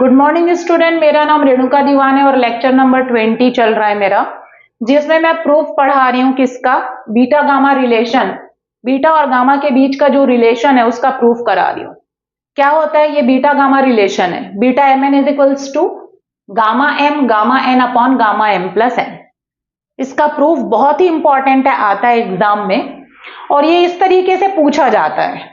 Good morning student, मेरा नाम रेणुका दीवान है और लेक्चर नंबर 20 चल रहा है मेरा, जिसमें मैं प्रूफ पढ़ा रही हूँ किसका, बीटा गामा रिलेशन। बीटा और गामा के बीच का जो रिलेशन है उसका प्रूफ करा रही हूँ। क्या होता है ये बीटा गामा रिलेशन है। Beta M N is equals to gamma N upon gamma M plus N. इसका प्रूफ बहुत ही इंपॉर्टेंट है, आता है एग्जाम में और ये इस तरीके से पूछा जाता है।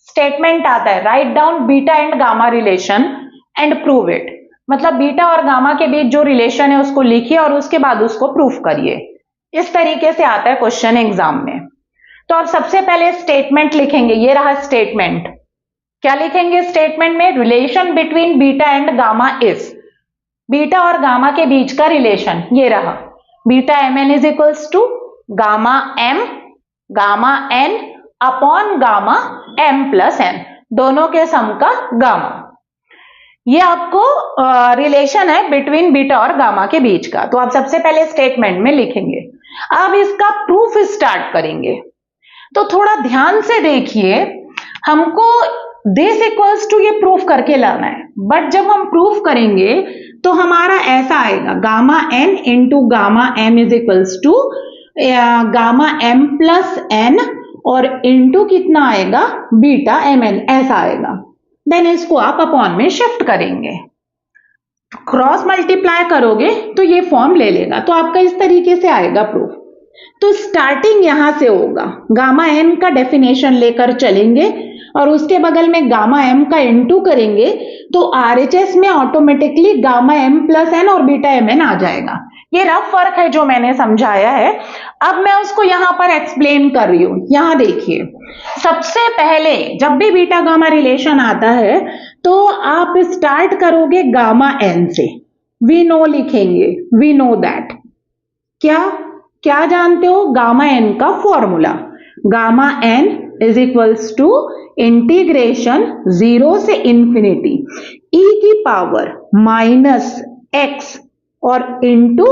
स्टेटमेंट आता है, write down beta and gamma relation and prove it. मतलब बीटा और गामा के बीच जो रिलेशन है उसको लिखिए और उसके बाद उसको प्रूफ करिए। इस तरीके से आता है क्वेश्चन एग्जाम में। तो आप सबसे पहले स्टेटमेंट लिखेंगे, ये रहा स्टेटमेंट। क्या लिखेंगे स्टेटमेंट में? Relation between beta and gamma is. Beta और गामा के बीच का रिलेशन ये रहा, beta M N is equals to gamma N upon gamma M plus N, दोनों के सम का गामा। ये आपको रिलेशन है बिटवीन बीटा और गामा के बीच का। तो आप सबसे पहले स्टेटमेंट में लिखेंगे। अब इसका प्रूफ स्टार्ट करेंगे। तो थोड़ा ध्यान से देखिए, हमको दिस इक्वल्स टू ये प्रूफ करके लाना है, बट जब हम प्रूफ करेंगे तो हमारा ऐसा आएगा, gamma N into gamma M is equals to gamma M plus N और इंटू कितना आएगा, बीटा एम एन, ऐसा आएगा। देन इसको आप अपॉन में शिफ्ट करेंगे, क्रॉस मल्टीप्लाई करोगे तो ये फॉर्म ले लेगा। तो आपका इस तरीके से आएगा प्रूफ। तो स्टार्टिंग यहां से होगा, गामा एन का डेफिनेशन लेकर चलेंगे और उसके बगल में गामा एम का इनटू करेंगे तो आरएचएस में automatically gamma M plus N और बीटा एम एन आ जाएगा। ये रफ फर्क है जो मैंने समझाया है। अब मैं उसको यहां पर एक्सप्लेन कर रही हूं। यहां देखिए, सबसे पहले जब भी बीटा गामा रिलेशन आता है तो आप स्टार्ट करोगे गामा एन से। वी नो लिखेंगे, वी नो दैट। क्या जानते हो? गामा एन का formula, gamma N is equals to integration 0 से इंफिनिटी e की पावर माइनस एक्स और into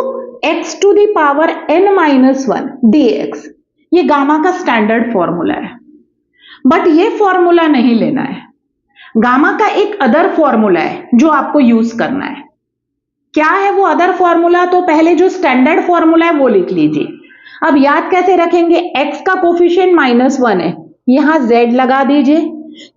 x to the power n minus 1 dx। ये गामा का स्टैंडर्ड फॉर्मूला है, बट ये फॉर्मूला नहीं लेना है। गामा का एक अदर फॉर्मूला है जो आपको यूज करना है। क्या है वो अदर फॉर्मूला? तो पहले जो स्टैंडर्ड फॉर्मूला है वो लिख लीजिए। अब याद कैसे रखेंगे? x का कोफिशिएंट -1 है, यहां z लगा दीजिए।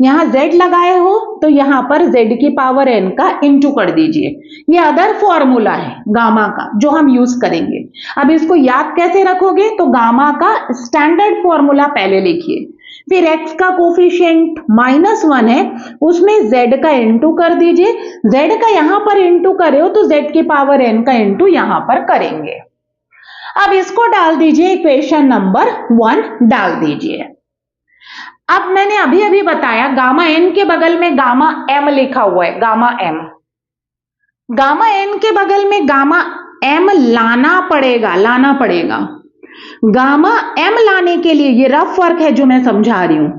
यहां z लगाए हो तो यहां पर z की पावर n का इंटू कर दीजिए। ये अदर फॉर्मूला है गामा का जो हम यूज करेंगे। अब इसको याद कैसे रखोगे? तो गामा का स्टैंडर्ड फॉर्मूला पहले लिखिए, फिर x का कोफिशिएंट -1 है, उसमें z का इंटू कर दीजिए। z का यहां पर इंटू करे हो तो z की पावर n का इंटू यहां पर करेंगे। अब इसको डाल दीजिए, इक्वेशन नंबर 1 डाल दीजिए। अब मैंने अभी अभी बताया गामा एन के बगल में गामा एम लिखा हुआ है, गामा एम। गामा एन के बगल में गामा एम लाना पड़ेगा। गामा एम लाने के लिए ये रफ फर्क है जो मैं समझा रही हूं।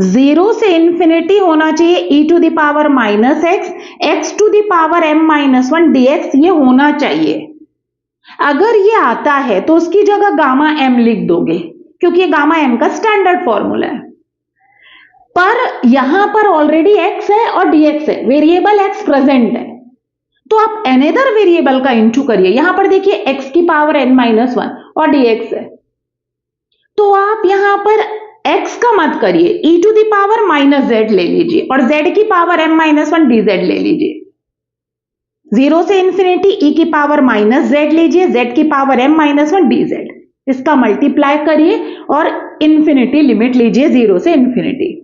0 से इंफिनिटी होना चाहिए e to the power minus x to the power m minus 1 dx, ये होना चाहिए। अगर ये आता है तो उसकी जगह गामा एम लिख दोगे क्योंकि ये गामा एम का स्टैंडर्ड फॉर्मूला है। पर यहां पर ऑलरेडी x है और dx है, वेरिएबल x प्रेजेंट है, तो आप अनदर वेरिएबल का इंटू करिए। यहां पर देखिए x की पावर n माइनस 1 और dx है, तो आप यहां पर x का मत करिए, e to the power minus z ले लीजिए और z की पावर m माइनस 1 dz ले लीजिए। 0 से इंफिनिटी e की पावर माइनस z लीजिए, z की पावर m माइनस 1 dz, इसका मल्टीप्लाई करिए और इंफिनिटी लिमिट लीजिए 0 से इंफिनिटी।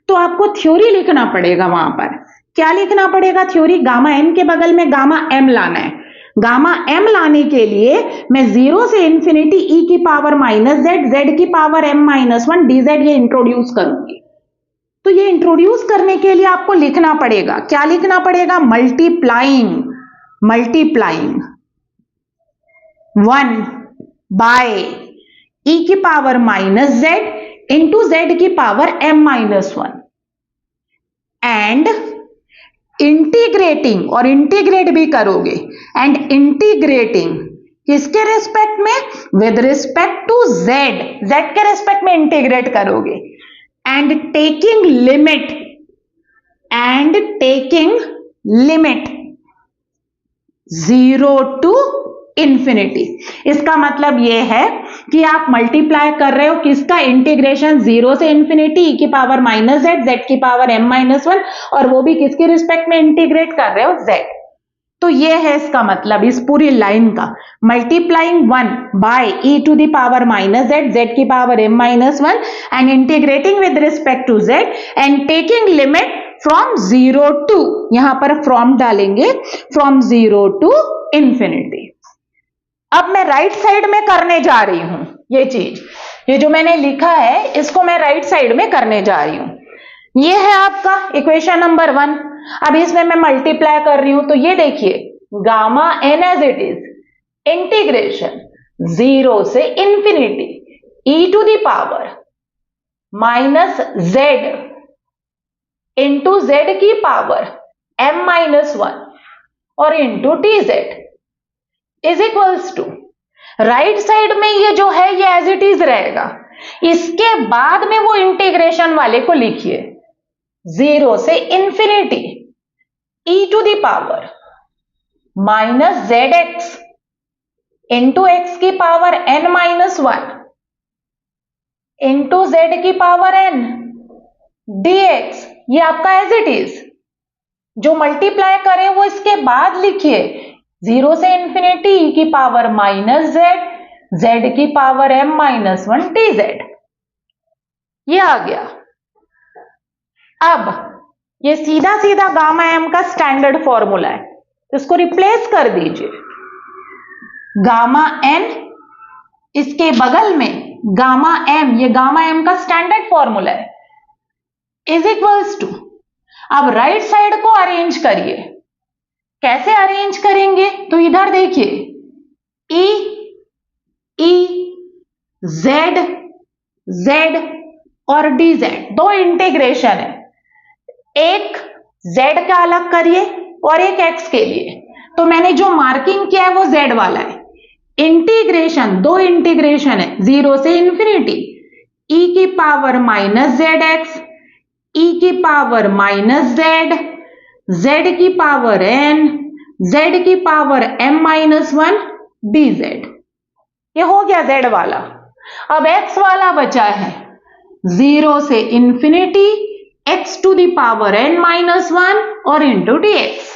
तो आपको थ्योरी लिखना पड़ेगा। वहां पर क्या लिखना पड़ेगा? थ्योरी। गामा एन के बगल में गामा एम लाना है। गामा एम लाने के लिए मैं 0 से इंफिनिटी e की पावर माइनस z की पावर m माइनस 1 dz ये इंट्रोड्यूस करूंगी। तो ये इंट्रोड्यूस करने के लिए आपको लिखना पड़ेगा, क्या लिखना पड़ेगा? मल्टीप्लाइंग 1 बाय e की power minus z into z की power m minus 1 and integrating, और इंटीग्रेट भी करोगे, एंड इंटीग्रेटिंग किसके रेस्पेक्ट में? विद रिस्पेक्ट टू z के रेस्पेक्ट में इंटीग्रेट करोगे, and taking limit limit 0 to infinity. इसका मतलब यह है कि आप मल्टीप्लाई कर रहे हो किसका, इंटीग्रेशन 0 से इंफिनिटी e की पावर माइनस जेड, जेड की पावर m माइनस 1, और वो भी किसके रिस्पेक्ट में इंटीग्रेट कर रहे हो, z। तो ये है इसका मतलब इस पूरी लाइन का, multiplying 1 by e to the power minus z, z की power m minus 1 and integrating with respect to z and taking limit from 0 to, यहां पर फ्रॉम डालेंगे, फ्रॉम 0 टू इंफिनिटी। अब मैं राइट साइड में करने जा रही हूं ये चीज, ये जो मैंने लिखा है इसको मैं राइट साइड में करने जा रही हूं। ये है आपका इक्वेशन नंबर 1। अब इसमें मैं मल्टीप्लाई कर रही हूं तो ये देखिए gamma N as it is integration 0 से infinity e to the power minus Z into Z की पावर m माइनस 1 और into T Z is equals to, right side में ये जो है ये एज इट इज रहेगा, इसके बाद में वो इंटीग्रेशन वाले को लिखिए 0 से infinity e to the power minus z x into x की power n minus 1 into Z की पावर n dx, ये आपका एज इट इज। जो मल्टीप्लाई करें वो इसके बाद लिखिए 0 से इंफिनिटी e की पावर माइनस जेड, जेड की पावर m माइनस 1 dz, ये आ गया। अब ये सीधा सीधा गामा m का स्टैंडर्ड फॉर्मूला है, इसको रिप्लेस कर दीजिए, गामा n इसके बगल में गामा m, ये गामा m का स्टैंडर्ड फॉर्मूला है, इज इक्वल्स टू, अब राइट साइड को अरेंज करिए। कैसे अरेंज करेंगे तो इधर देखिए e z z और dz दो इंटीग्रेशन है, एक z का अलग करिए और एक x के लिए, तो मैंने जो मार्किंग किया है वो z वाला है। इंटीग्रेशन दो इंटीग्रेशन है 0 से इंफिनिटी e की power minus z x, e की पावर माइनस जेड, z की पावर n, z की पावर m माइनस 1 dz, ये हो गया z वाला। अब x वाला बचा है 0 से infinity x to the power n minus 1 और इंटू dx।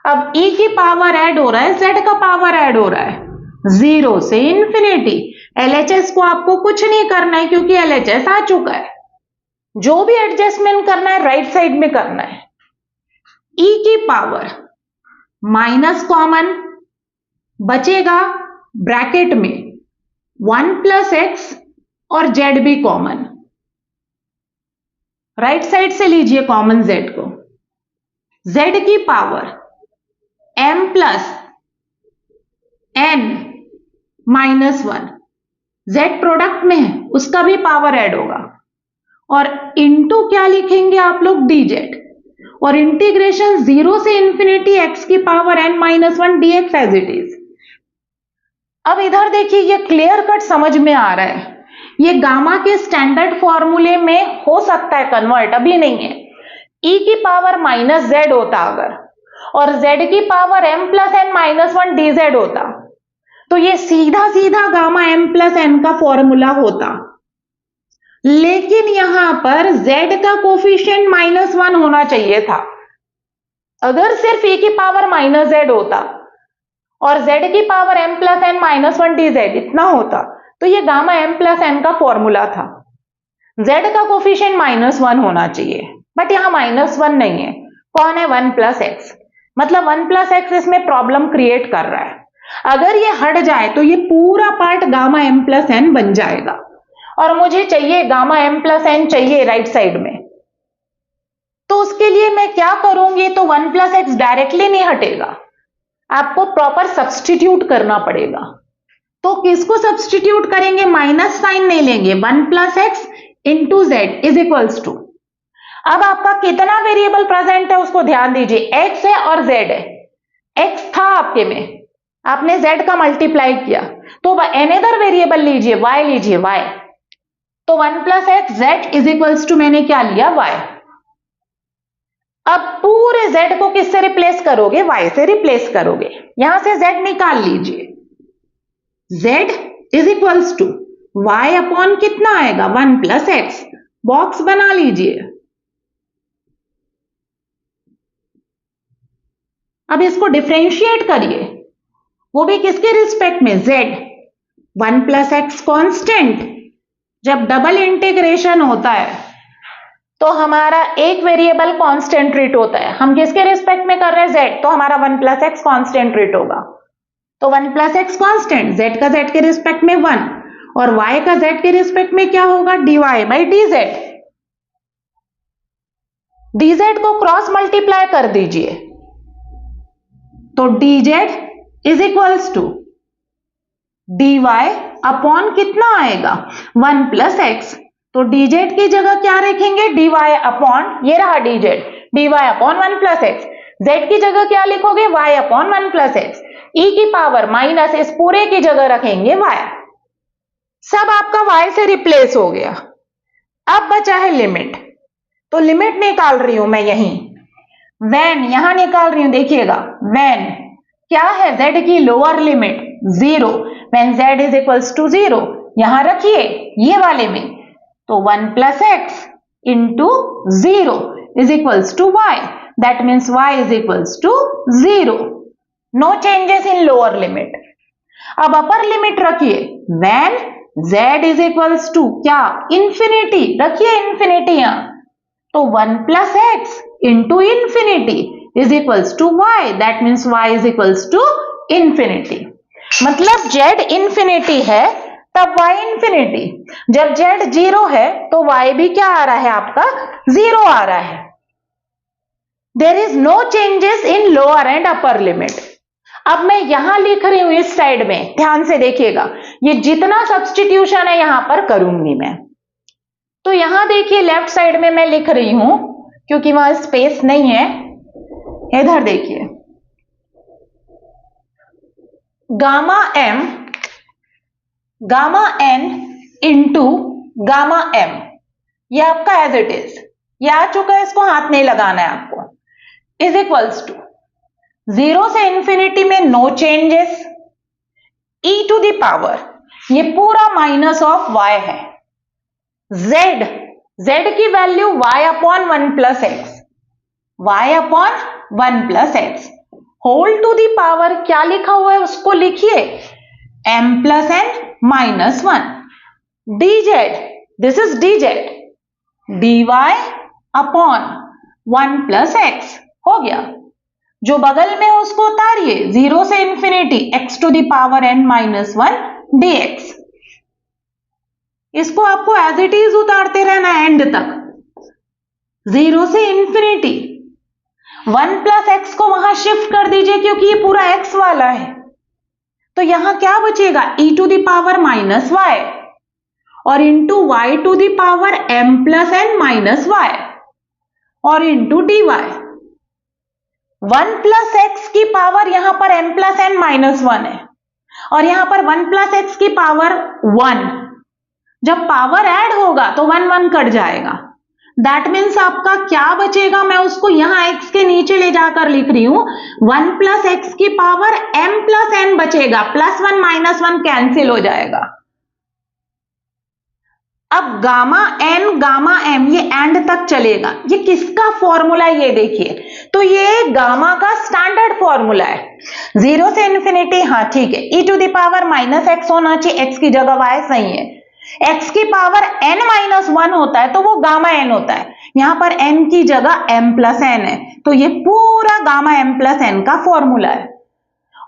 अब e की पावर ऐड हो रहा है, z का पावर ऐड हो रहा है 0 से इंफिनिटी। LHS को आपको कुछ नहीं करना है क्योंकि LHS आ चुका है, जो भी एडजस्टमेंट करना है राइट साइड में करना है। e की पावर माइनस कॉमन बचेगा ब्रैकेट में 1 प्लस एक्स और z भी कॉमन, राइट साइड से लीजिए कॉमन z को, z की power m plus n minus 1, z product में है उसका भी पावर ऐड होगा, और इंटू क्या लिखेंगे आप लोग dz, और इंटीग्रेशन 0 से इंफिनिटी x की power n minus 1 dx as it is. अब इधर देखिए ये क्लियर कट समझ में आ रहा है, ये गामा के स्टैंडर्ड फॉर्मूले में हो सकता है कन्वर्ट, अभी नहीं है। e की पावर माइनस जेड होता अगर, और z की power m plus n minus 1 dz होता, तो ये सीधा सीधा गामा m प्लस n का फॉर्मूला होता, लेकिन यहां पर z का कोफिशिएंट माइनस 1 होना चाहिए था। अगर सिर्फ e की पावर माइनस जेड होता और z की power m plus n minus 1 dz इतना होता, तो ये गामा m प्लस n का फॉर्मूला था। z का कोफिशिएंट माइनस 1 होना चाहिए, बट यहां माइनस 1 नहीं है, कौन है 1 प्लस एक्स, मतलब 1 प्लस एक्स इसमें प्रॉब्लम क्रिएट कर रहा है। अगर ये हट जाए तो ये पूरा part gamma m plus n बन जाएगा, और मुझे चाहिए गामा m प्लस n चाहिए राइट साइड में, तो उसके लिए मैं क्या करूंगी, तो 1 प्लस एक्स डायरेक्टली नहीं हटेगा, आपको प्रॉपर सब्सटीट्यूट करना पड़ेगा। तो किसको सब्सटीट्यूट करेंगे, माइनस साइन नहीं लेंगे, 1 plus x into Z is equals to, अब आपका कितना वेरिएबल प्रेजेंट है उसको ध्यान दीजिए, x है और z है। x था आपके में, आपने z का मल्टीप्लाई किया, तो अनदर वेरिएबल लीजिए, y लीजिए, y, तो 1 plus x Z is equals to मैंने क्या लिया, y। अब पूरे z को किससे रिप्लेस करोगे? y से रिप्लेस करोगे। यहां से z निकाल लीजिए। z is equals to y upon कितना आएगा? 1 प्लस एक्स। बॉक्स बना लीजिए। अब इसको डिफरेंशिएट करिए, वो भी किसके रिस्पेक्ट में? z। 1 plus x constant. जब डबल इंटीग्रेशन होता है तो हमारा एक वेरिएबल कांस्टेंट ट्रीट होता है। हम किसके रिस्पेक्ट में कर रहे हैं? z, तो हमारा 1 प्लस एक्स कांस्टेंट ट्रीट होगा। तो 1 प्लस एक्स कांस्टेंट, z का z के रिस्पेक्ट में 1 और y का z के रिस्पेक्ट में क्या होगा? dy by dz। dz को क्रॉस मल्टीप्लाई कर दीजिए, तो dz is equals to dy upon कितना आएगा? 1 प्लस एक्स। तो dz की जगह क्या रखेंगे? dy अपॉन, ये रहा dz, dy upon 1 plus x. z की जगह क्या लिखोगे? y upon 1 plus x. e की पावर माइनस इस पूरे की जगह रखेंगे y। सब आपका y से रिप्लेस हो गया। अब बचा है लिमिट, तो लिमिट निकाल रही हूं मैं यहीं। when यहां निकाल रही हूं, देखिएगा when क्या है? z की lower limit 0। when z is equals to 0 यहां रखिए ये वाले में, तो 1 plus x into 0 is equals to y। That means y is equals to 0। No changes in lower limit. अब अपर लिमिट रखिए, when z is equals to क्या? Infinity. रखिए इंफिनिटी यहां, तो 1 plus x into infinity is equals to y। That means y is equals to infinity. मतलब z infinity है तब y infinity. जब z 0 है तो y भी क्या आ रहा है? आपका 0 आ रहा है। There is no changes in lower and upper limit. अब मैं यहां लिख रही हूं इस साइड में, ध्यान से देखिएगा, ये जितना सब्स्टिट्यूशन है यहां पर करूंगी मैं। तो यहां देखिए लेफ्ट साइड में मैं लिख रही हूं क्योंकि वहां स्पेस नहीं है। इधर देखिए, gamma m gamma n into gamma m, ये आपका एज इट इज, ये आ चुका है, इसको हाथ नहीं लगाना है आपको, इज इक्वल्स टू 0 से इंफिनिटी में no changes, e to the power, ये पूरा माइनस ऑफ y है, z की value y upon 1 plus x, y upon 1 plus x whole to the power, क्या लिखा हुआ है उसको लिखिए, m plus n minus 1 dz, this is dz, dy upon 1 plus x हो गया। जो बगल में उसको उतारिए, 0 से infinity x to the power n minus 1 dx। इसको आपको एज इट इज उतारते रहना एंड तक, 0 से इंफिनिटी। 1 प्लस एक्स को वहां शिफ्ट कर दीजिए क्योंकि ये पूरा x वाला है, तो यहां क्या बचेगा? e to the power minus y और into y to the power m plus n minus y और इंटू dy। 1 प्लस एक्स की पावर यहां पर m प्लस n माइनस 1 है और यहां पर 1 प्लस एक्स की पावर 1। जब पावर ऐड होगा तो 1 1 कट जाएगा। दैट मीन्स आपका क्या बचेगा? मैं उसको यहां x के नीचे ले जाकर लिख रही हूं, 1 प्लस एक्स की पावर m प्लस n बचेगा, प्लस 1 माइनस 1 कैंसिल हो जाएगा। अब गामा n गामा m ये एंड तक चलेगा। ये किसका फॉर्मूला है ये देखिए, तो ये गामा का स्टैंडर्ड फॉर्मूला है। 0 से इंफिनिटी, हाँ ठीक है, e to the power minus x होना चाहिए, x की जगह y सही है। x की पावर n माइनस 1 होता है तो वो गामा n होता है, यहां पर n की जगह m प्लस n है, तो ये पूरा गामा m प्लस n का फॉर्मूला है।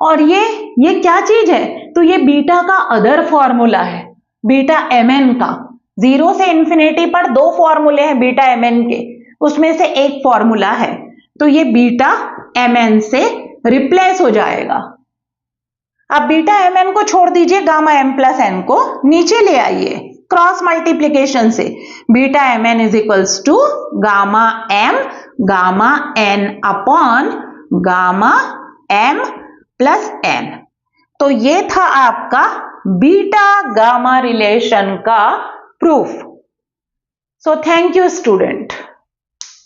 और ये क्या चीज है? तो ये बीटा का अदर फॉर्मूला है, बीटा mn का। 0 से इंफिनिटी पर 2 फॉर्मूले हैं बीटा mn के, उसमें से एक फॉर्मूला है, तो ये बीटा mn से रिप्लेस हो जाएगा। अब बीटा mn को छोड़ दीजिए, गामा m प्लस n को नीचे ले आइए क्रॉस मल्टीप्लीकेशन से, beta mn is equals to gamma m gamma n upon gamma m plus n। तो ये था आपका बीटा गामा रिलेशन का proof. So thank you student.